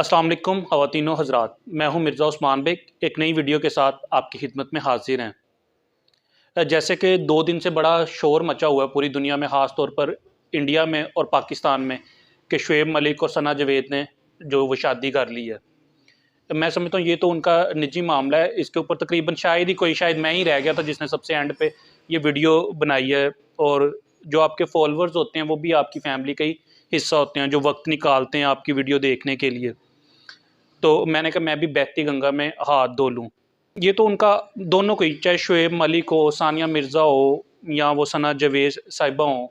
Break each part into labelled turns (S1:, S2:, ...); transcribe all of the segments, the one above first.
S1: अस्सलाम वालेकुम ख़वातीनो हज़रात, मैं हूं मिर्ज़ा उस्मान बेग। एक नई वीडियो के साथ आपकी खिदमत में हाजिर हैं। जैसे कि 2 दिन से बड़ा शोर मचा हुआ है पूरी दुनिया में, ख़ास तौर पर इंडिया में और पाकिस्तान में, कि शुएब मलिक और सना जावेद ने जो वो शादी कर ली है। मैं समझता हूँ ये तो उनका निजी मामला है। इसके ऊपर तकरीबन शायद मैं ही रह गया था जिसने सबसे एंड पे ये वीडियो बनाई है। और जो आपके फॉलोअर्स होते हैं वो भी आपकी फैमिली का ही हिस्सा होते हैं, जो वक्त निकालते हैं आपकी वीडियो देखने के लिए। तो मैंने कहा मैं भी बहती गंगा में हाथ धो लूँ। ये तो उनका दोनों को ही, चाहे शुएब मलिक हो, सानिया मिर्ज़ा हो, या वो सना जावेद साहिबा हों,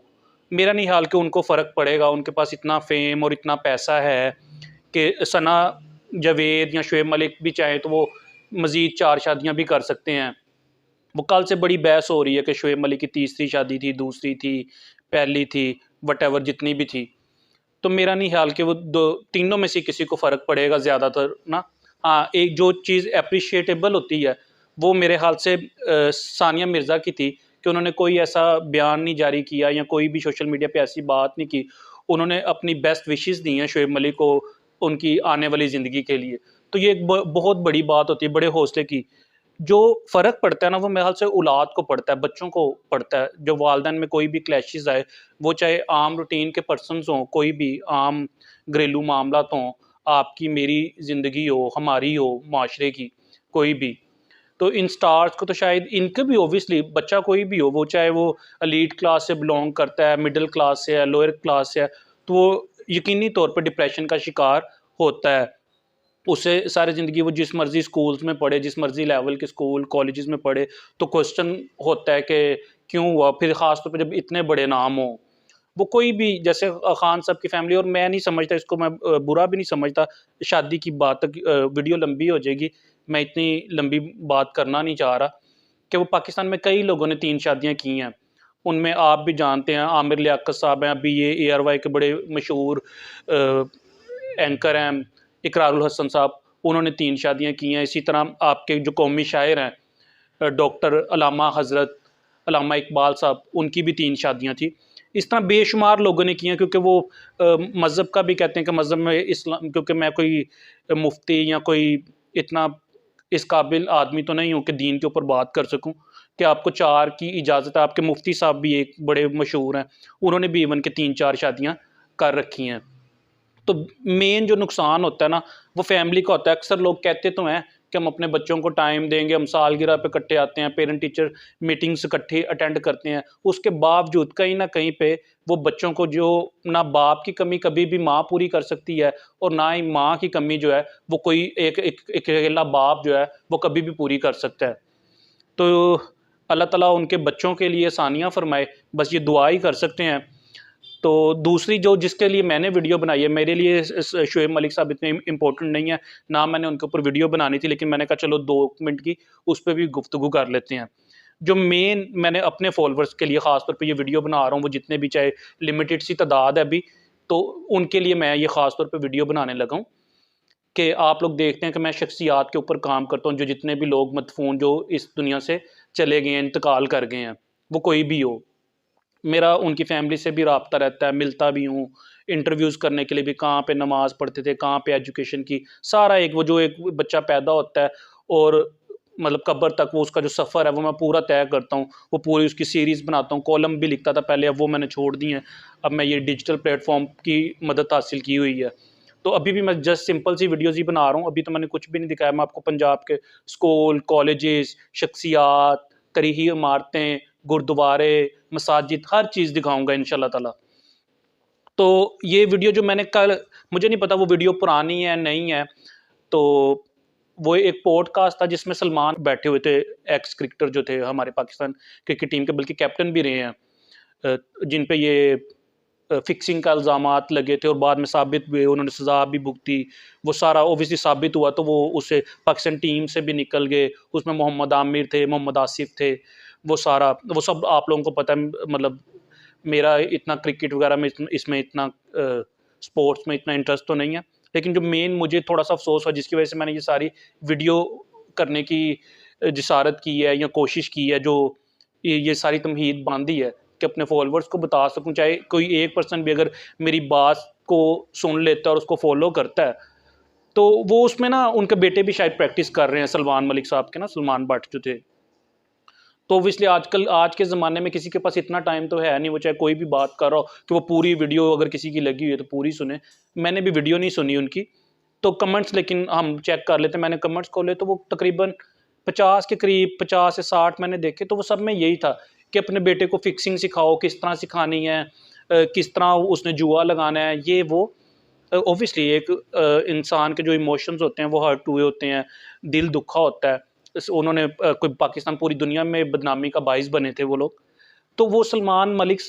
S1: मेरा नहीं ख्याल कि उनको फ़र्क पड़ेगा। उनके पास इतना फ़ेम और इतना पैसा है कि सना जावेद या शुएब मलिक भी चाहें तो वो मज़ीद 4 शादियाँ भी कर सकते हैं। वो कल से बड़ी बहस हो रही है कि शुएब मलिक की तीसरी शादी थी, दूसरी थी, पहली थी, वटेवर जितनी भी थी। तो मेरा नहीं ख्याल कि वो दो तीनों में से किसी को फ़र्क पड़ेगा ज़्यादातर ना। हाँ, एक जो चीज़ एप्रिशिएटेबल होती है वो मेरे ख्याल से सानिया मिर्ज़ा की थी कि उन्होंने कोई ऐसा बयान नहीं जारी किया या कोई भी सोशल मीडिया पे ऐसी बात नहीं की। उन्होंने अपनी बेस्ट विशेज़ दी हैं शुएब मलिक को उनकी आने वाली ज़िंदगी के लिए। तो ये एक बहुत बड़ी बात होती है, बड़े हौसले की। जो फ़र्क पड़ता है ना वो मेरे ख़्याल से औलाद को पड़ता है, बच्चों को पड़ता है। जो वालिदैन में कोई भी क्लैशेज़ आए, वो चाहे आम रूटीन के पर्सन्स हों, कोई भी आम घरेलू मामलात हों, आपकी मेरी ज़िंदगी हो, हमारी हो, माशरे की, कोई भी। तो इन स्टार्स को तो शायद इनके भी ऑब्वियसली बच्चा कोई भी हो, वो चाहे वो एलीट क्लास से बिलॉन्ग करता है, मिडल क्लास से है, लोअर क्लास से है, तो वो यकीनी तौर पे डिप्रेशन का शिकार होता है। उसे सारी ज़िंदगी वो जिस मर्ज़ी स्कूल्स में पढ़े, जिस मर्ज़ी लेवल के स्कूल, कॉलेजेस में पढ़े, तो क्वेश्चन होता है कि क्यों हुआ? फिर ख़ास तौर पे जब इतने बड़े नाम हों। वो कोई भी जैसे खान साहब की फ़ैमिली, और मैं नहीं समझता इसको, मैं बुरा भी नहीं समझता। शादी की बात तक वीडियो लंबी हो जाएगी, मैं इतनी लंबी बात करना नहीं चाह रहा कि वो पाकिस्तान में कई लोगों ने 3 शादियाँ की हैं। उनमें आप भी जानते हैं आमिर लियाकत साहब हैं, अभी ये एआरवाई के बड़े मशहूर एंकर हैं, इकरारुल हसन साहब, उन्होंने 3 शादियाँ की हैं। इसी तरह आपके जो कौमी शायर हैं डॉक्टर अलामा हज़रत अलामा इकबाल साहब, उनकी भी 3 शादियाँ थी। इस तरह बेशुमार लोगों ने की हैं, क्योंकि वो मज़हब का भी कहते हैं कि मज़हब में इस्लाम, क्योंकि मैं कोई मुफ्ती या कोई इतना इस काबिल आदमी तो नहीं हूँ कि दीन के ऊपर बात कर सकूँ कि आपको 4 की इजाज़त है। आपके मुफ्ती साहब भी एक बड़े मशहूर हैं, उन्होंने भी इवन के 3-4 शादियाँ कर रखी हैं। तो मेन जो नुकसान होता है ना वो फैमिली का होता है। अक्सर लोग कहते तो हैं कि हम अपने बच्चों को टाइम देंगे, हम सालगिरह पे इकट्ठे आते हैं, पेरेंट टीचर मीटिंग्स इकट्ठे अटेंड करते हैं। उसके बावजूद कहीं न कहीं पे वो बच्चों को, जो ना बाप की कमी कभी भी माँ पूरी कर सकती है और ना ही माँ की कमी जो है वो कोई एक एक एक अकेला बाप जो है वो कभी भी पूरी कर सकता है। तो अल्लाह ताला उनके बच्चों के लिए आसानियाँ फ़रमाए, बस ये दुआ ही कर सकते हैं। तो दूसरी जो जिसके लिए मैंने वीडियो बनाई है, मेरे लिए शुएब मलिक साहब इतने इम्पोर्टेंट नहीं है, ना मैंने उनके ऊपर वीडियो बनानी थी, लेकिन मैंने कहा चलो 2 मिनट की उस पे भी गुफ्तगू कर लेते हैं। जो मेन मैंने अपने फॉलोअर्स के लिए ख़ास तौर पे ये वीडियो बना रहा हूँ, वो जितने भी, चाहे लिमिटेड सी तादाद है अभी, तो उनके लिए मैं ये ख़ास तौर पे वीडियो बनाने लगा हूँ कि आप लोग देखते हैं कि मैं शख्सियात के ऊपर काम करता हूँ, जो जितने भी लोग मदफ़ून जो इस दुनिया से चले गए हैं, इंतकाल कर गए हैं, वो कोई भी हो। मेरा उनकी फ़ैमिली से भी राब्ता रहता है, मिलता भी हूँ, इंटरव्यूज़ करने के लिए भी, कहाँ पे नमाज़ पढ़ते थे, कहाँ पे एजुकेशन की, सारा एक वो जो एक बच्चा पैदा होता है और मतलब कब्र तक वो उसका जो सफ़र है वो मैं पूरा तय करता हूँ। वो पूरी उसकी सीरीज़ बनाता हूँ, कॉलम भी लिखता था पहले, अब वो मैंने छोड़ दी हैं। अब मैं ये डिजिटल प्लेटफ़ॉर्म की मदद हासिल की हुई है। तो अभी भी मैं जस्ट सिंपल सी वीडियोज़ ही बना रहा हूँ, अभी तो मैंने कुछ भी नहीं दिखाया। मैं आपको पंजाब के स्कूल, कॉलेजेस, शख्सियात, तरीही इमारतें, गुरुद्वारे, मसाजिद, हर चीज़ दिखाऊँगा इंशाअल्लाह ताला। तो ये वीडियो जो मैंने कल, मुझे नहीं पता वो वीडियो पुरानी है, नहीं है, तो वो एक पॉडकास्ट था जिसमें सलमान बैठे हुए थे, एक्स क्रिकेटर जो थे हमारे पाकिस्तान क्रिकेट टीम के, बल्कि कैप्टन भी रहे हैं, जिन पे ये फिक्सिंग का इल्ज़ामात लगे थे और बाद में साबित हुए, उन्होंने सज़ा भी भुगती। वो सारा ऑब्वियसली साबित हुआ, तो वो उसे पाकिस्तान टीम से भी निकल गए। उसमें मोहम्मद आमिर थे, मोहम्मद आसिफ थे, वो सारा वो सब आप लोगों को पता है। मतलब मेरा इतना क्रिकेट वगैरह में इसमें इतना स्पोर्ट्स में इतना इंटरेस्ट तो नहीं है, लेकिन जो मेन मुझे थोड़ा-सा अफ़सोस हुआ, जिसकी वज़ह से मैंने ये सारी वीडियो करने की जिसारत की है या कोशिश की है, जो ये सारी तमहीद बाँधी है कि अपने फॉलोअर्स को बता सकूँ, चाहे कोई एक पर्सन भी अगर मेरी बात को सुन लेता है और उसको फ़ॉलो करता है, तो वो उसमें ना उनके बेटे भी शायद प्रैक्टिस कर रहे हैं, सलमान मलिक साहब के ना, सलमान भट्ट जो थे। तो ऑब्वियसली आजकल आज के ज़माने में किसी के पास इतना टाइम तो है नहीं, वो चाहे कोई भी बात कर रहा हो कि वो पूरी वीडियो अगर किसी की लगी हुई है तो पूरी सुने। मैंने भी वीडियो नहीं सुनी उनकी, तो कमेंट्स लेकिन हम चेक कर लेते हैं। मैंने कमेंट्स खोले तो वो तकरीबन 50 के करीब, 50 से 60 मैंने देखे, तो वो सब में यही था कि अपने बेटे को फिक्सिंग सिखाओ, किस तरह सिखानी है, किस तरह उसने जुआ लगाना है, ये वो। ऑब्वियसली एक इंसान के जो इमोशंस होते हैं वो हर्ट हुए होते हैं, दिल दुखा होता है। उन्होंने कोई पाकिस्तान पूरी दुनिया में बदनामी का बाइस बने थे वो लोग। तो वो सलमान मलिक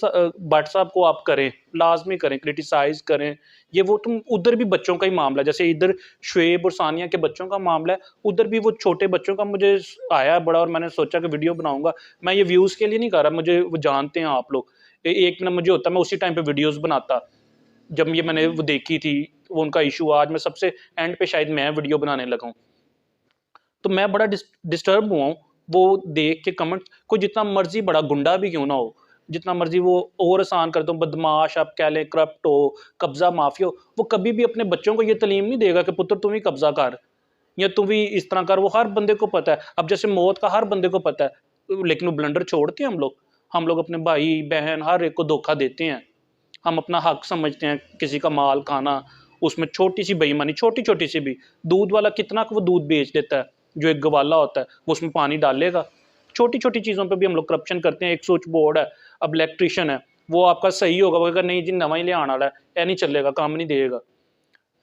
S1: भट्ट साहब को आप करें, लाजमी करें, क्रिटिसाइज़ करें। ये वो तुम उधर भी बच्चों का ही मामला है, जैसे इधर शुएब और सानिया के बच्चों का मामला है, उधर भी वो छोटे बच्चों का मुझे आया बड़ा, और मैंने सोचा कि वीडियो बनाऊंगा। मैं ये व्यूज़ के लिए नहीं कर रहा, मुझे वो जानते हैं आप लोग, एक मिनट मुझे होता, मैं उसी टाइम पे वीडियोज़ बनाता जब ये मैंने वो देखी थी, वो उनका इशू। आज मैं सबसे एंड पे शायद मैं वीडियो बनाने लगा हूँ। तो मैं बड़ा डिस्टर्ब हुआ हूँ वो देख के कमेंट। कोई जितना मर्जी बड़ा गुंडा भी क्यों ना हो, जितना मर्जी वो और आसान कर दो, बदमाश आप कह लें, करप्ट हो, कब्जा माफिया हो, वो कभी भी अपने बच्चों को ये तालीम नहीं देगा कि पुत्र तुम ही कब्जा कर या तुम भी इस तरह कर। वो हर बंदे को पता है, अब जैसे मौत का हर बंदे को पता है, लेकिन वो ब्लंडर छोड़ते हैं हम लोग अपने भाई बहन हर एक को धोखा देते हैं। हम अपना हक समझते हैं किसी का माल खाना, उसमें छोटी सी बेईमानी, छोटी छोटी सी भी। दूध वाला कितना वो दूध बेच देता है, जो एक गवाला होता है वो उसमें पानी डालेगा। छोटी छोटी चीज़ों पे भी हम लोग करप्शन करते हैं। एक स्विच बोर्ड है, अब इलेक्ट्रिशियन है, वो आपका सही होगा, वो अगर नहीं जी नवा ही ले आना वाला है, ऐ नहीं चलेगा, काम नहीं देगा।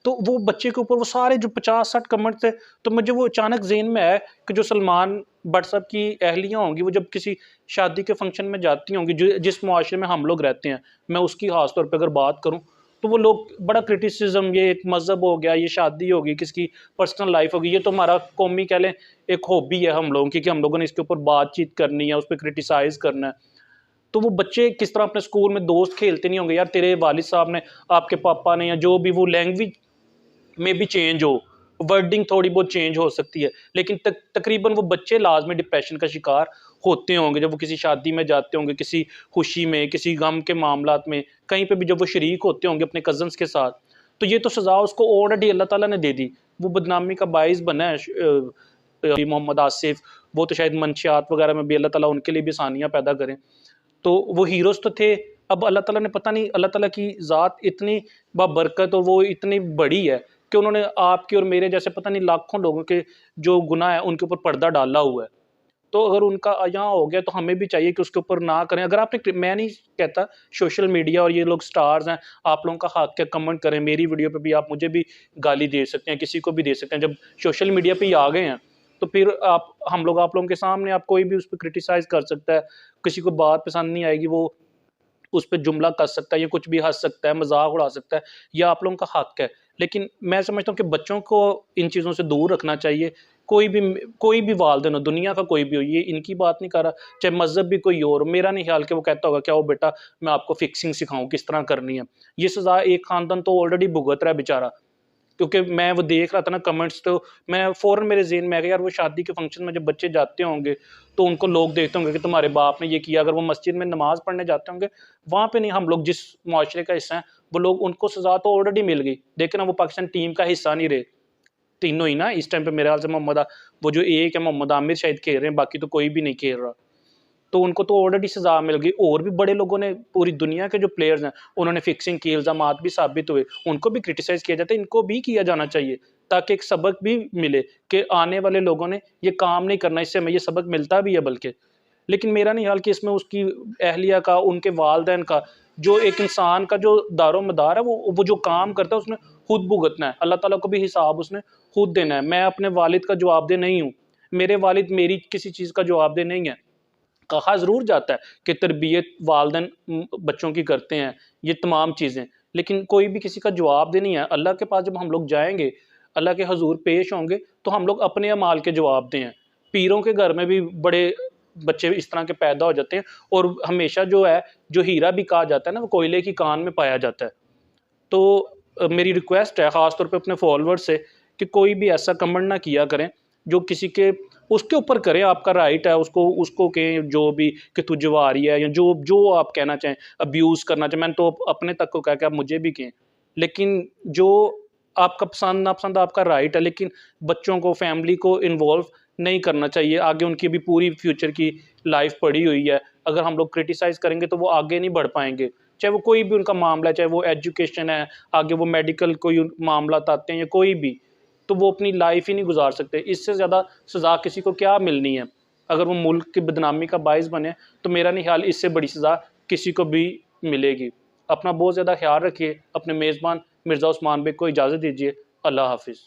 S1: तो वो बच्चे के ऊपर वो सारे जो 50-60 कमेंट थे, तो मुझे वो अचानक ज़हन में आया कि जो सलमान भट्ट साहब की अहलियाँ होंगी, वो जब किसी शादी के फंक्शन में जाती होंगी, जिस मुआशरे में हम लोग रहते हैं, मैं उसकी ख़ास तौर पे अगर बात करूँ, तो वो लोग बड़ा क्रिटिसिज्म, ये एक मज़हब हो गया, ये शादी होगी, किसकी पर्सनल लाइफ होगी, ये तो हमारा कौमी कह लें एक हॉबी है हम लोगों की, कि हम लोगों ने इसके ऊपर बातचीत करनी है, उस पे क्रिटिसाइज़ करना है। तो वो बच्चे किस तरह अपने स्कूल में दोस्त खेलते नहीं होंगे, यार तेरे वालिद साहब ने, आपके पापा ने, या जो भी वो लैंग्वेज में भी चेंज हो, वर्डिंग थोड़ी बहुत चेंज हो सकती है, लेकिन तकरीबन वो बच्चे लाजमी डिप्रेशन का शिकार होते होंगे जब वो किसी शादी में जाते होंगे, किसी खुशी में, किसी गम के मामलात में, कहीं पे भी जब वो शरीक होते होंगे अपने कज़न्स के साथ। तो ये तो सज़ा उसको ऑलरेडी अल्लाह ताला ने दे दी, वो बदनामी का बाइस बना है। मोहम्मद आसिफ, वो तो शायद मंशियात वगैरह में भी अल्लाह ताला उनके लिए भी आसानियाँ पैदा करें। तो वो हीरोज़ तो थे, अब अल्लाह ताला ने पता नहीं, अल्लाह ताला की ज़ात इतनी बाबरकत और वो इतनी बड़ी है कि उन्होंने आपके और मेरे जैसे पता नहीं लाखों लोगों के जो गुनाह है उनके ऊपर पर्दा डाला हुआ है। तो अगर उनका यहाँ हो गया तो हमें भी चाहिए कि उसके ऊपर ना करें। अगर आपने, मैं नहीं कहता सोशल मीडिया और ये लोग स्टार्स हैं, आप लोगों का हक है, कमेंट करें मेरी वीडियो पे भी, आप मुझे भी गाली दे सकते हैं, किसी को भी दे सकते हैं। जब सोशल मीडिया पे ही आ गए हैं तो फिर आप, हम लोग आप लोगों के सामने, आप कोई भी उस पर क्रिटिसाइज़ कर सकता है। किसी को बात पसंद नहीं आएगी, वो उस पे जुमला कस सकता है या कुछ भी हँस सकता है, मज़ाक उड़ा सकता है, ये आप लोगों का हक है। लेकिन मैं समझता हूँ कि बच्चों को इन चीज़ों से दूर रखना चाहिए। कोई भी वालिदैन हो, दुनिया का कोई भी हो, ये इनकी बात नहीं कर रहा, चाहे मज़हब भी कोई और हो। मेरा नहीं ख़्याल कि वो कहता होगा, क्या हो बेटा मैं आपको फिक्सिंग सिखाऊँ किस तरह करनी है। ये सज़ा एक ख़ानदान तो ऑलरेडी भुगत रहा है बेचारा। क्योंकि मैं वो देख रहा था ना कमेंट्स, तो मैं फ़ौरन मेरे ज़हन में आ गया, यार वो शादी के फंक्शन में जब बच्चे जाते होंगे तो उनको लोग देखते होंगे कि तुम्हारे बाप ने ये किया। अगर वो मस्जिद में नमाज़ पढ़ने जाते होंगे, वहाँ पे नहीं, हम लोग जिस मुआशरे का हिस्सा हैं, वो लोग, उनको सज़ा तो ऑलरेडी मिल गई, लेकिन अब वो पाकिस्तान टीम का हिस्सा नहीं रहे। तीनों ही ना इस टाइम पे मेरे ख्याल से वो जो एक है मोहम्मद आमिर शायद खेल रहे हैं, बाकी तो कोई भी नहीं खेल रहा। तो उनको तो ऑलरेडी सज़ा मिल गई। और भी बड़े लोगों ने, पूरी दुनिया के जो प्लेयर्स हैं, उन्होंने फिक्सिंग की, इल्ज़ामात भी साबित हुए, उनको भी क्रिटिसाइज़ किया जाता है, इनको भी किया जाना चाहिए, ताकि एक सबक भी मिले कि आने वाले लोगों ने ये काम नहीं करना, इससे हमें ये सबक मिलता भी है बल्कि। लेकिन मेरा नहीं ख्याल कि इसमें उसकी अहलिया का, उनके वालिदैन का, जो एक इंसान का जो दारो-मदार है, वो जो काम करता है उसने खुद भुगतना है। अल्लाह ताला को भी हिसाब उसने खुद देना है। मैं अपने वालिद का जवाबदेह नहीं हूँ, मेरे वालिद मेरी किसी चीज़ का जवाबदेह नहीं है। कहा ज़रूर जाता है कि तरबियत वालिदैन बच्चों की करते हैं, ये तमाम चीज़ें, लेकिन कोई भी किसी का जवाबदेह नहीं है। अल्लाह के पास जब हम लोग जाएँगे, अल्लाह के हज़ूर पेश होंगे, तो हम लोग अपने अमाल के जवाबदेह हैं। पीरों के घर में भी बड़े बच्चे इस तरह के पैदा हो जाते हैं, और हमेशा जो है, जो हीरा भी कहा जाता है ना, वो कोयले की कान में पाया जाता है। तो मेरी रिक्वेस्ट है ख़ास तौर पे अपने फॉलोअर्स से, कि कोई भी ऐसा कमेंट ना किया करें जो किसी के, उसके ऊपर करें, आपका राइट है, उसको उसको कहें जो भी, कि तू जवारी है, या जो जो आप कहना चाहें, अब्यूज़ करना चाहें, मैंने तो अपने तक को कहा कि आप मुझे भी कहें। लेकिन जो आपका पसंद नापसंद आपका राइट है, लेकिन बच्चों को, फैमिली को इन्वॉल्व नहीं करना चाहिए। आगे उनकी भी पूरी फ्यूचर की लाइफ पड़ी हुई है, अगर हम लोग क्रिटिसाइज़ करेंगे तो वो आगे नहीं बढ़ पाएंगे। चाहे वो कोई भी उनका मामला है, चाहे वो एजुकेशन है, आगे वो मेडिकल कोई मामला आते हैं या कोई भी, तो वो अपनी लाइफ ही नहीं गुजार सकते। इससे ज़्यादा सज़ा किसी को क्या मिलनी है? अगर वो मुल्क की बदनामी का बाइस बने तो मेरा नहीं ख्याल इससे बड़ी सज़ा किसी को भी मिलेगी। अपना बहुत ज़्यादा ख्याल रखिए। अपने मेज़बान मिर्ज़ा उस्मान बेग को इजाज़त दीजिए। अल्लाह हाफ़िज़।